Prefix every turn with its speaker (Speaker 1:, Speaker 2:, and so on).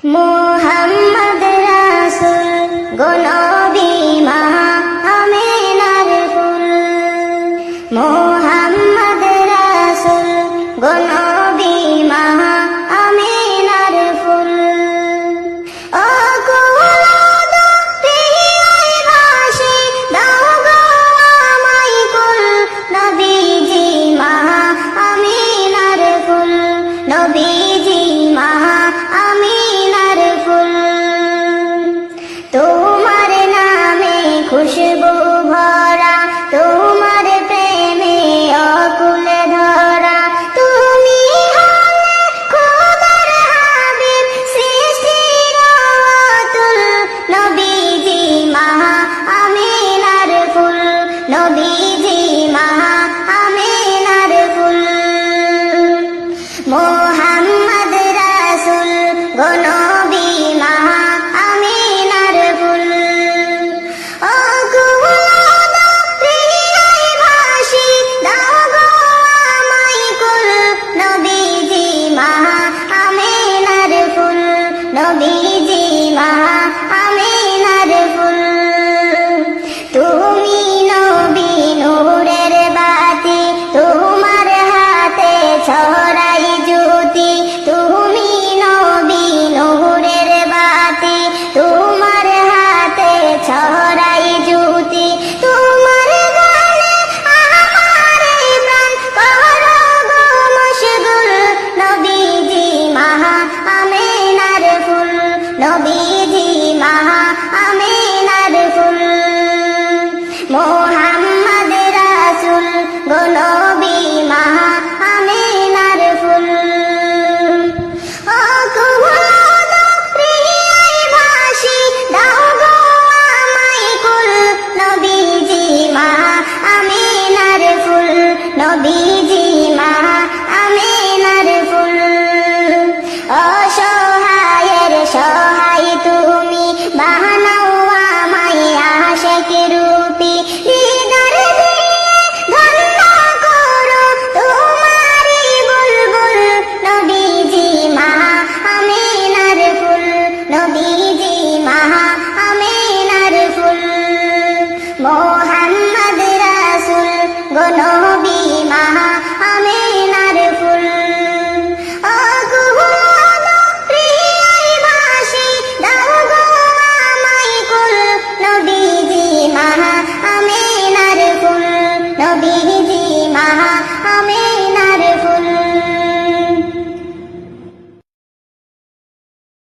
Speaker 1: মোহাম্মদ রাসূল গো নবী মা আমিনার ফুল, মোহাম্মদ রাসূল গো নবী মা আমিনার ফুল। ও কুলদ প্রিয়ায় ভাসি দাও গো আমায় কুল, নবীজি মা আমিনার ফুল, নবীজি মা আমিনার ফুল। তোমার নামে খুশবু ভরা, তোমার প্রেমে অকুল ধরা, তুমি হলে খোদার হাবিব সৃষ্টির অতুল, নবীজি মা আমিনার ফুল, নবীজি মা আমিনার ফুল। মোহাম্মদ রাসূল গো নবী মা আমিনার ফুল। ও কুলদ প্রিয়ায় ভাসি দাও গো আমায় কুল, নবীজি মা আমিনার ফুল, নবীজি মা আমিনার ফুল। তুমি নবী নূরের বাতি, তোমার হাতে ছড়াই জ্যোতি, তুমি নবী নূরের বাতি, তোমার হাতে ছড়াই জ্যোতি, তোমার গানে আমার প্রাণ করো গো মশগুল, নবীজি মা আমিনার ফুল, নবীজি মা আমিনার ফুল। মোহাম্মদ রাসূল গো নবী মা আমিনার ফুল। ও কুলদ প্রিয়ায় ভাসি দাও গো আমায় কুল, নবীজি মা আমিনার ফুল, নবীজি মা আমিনার ফুল। অসহায়ের সহায়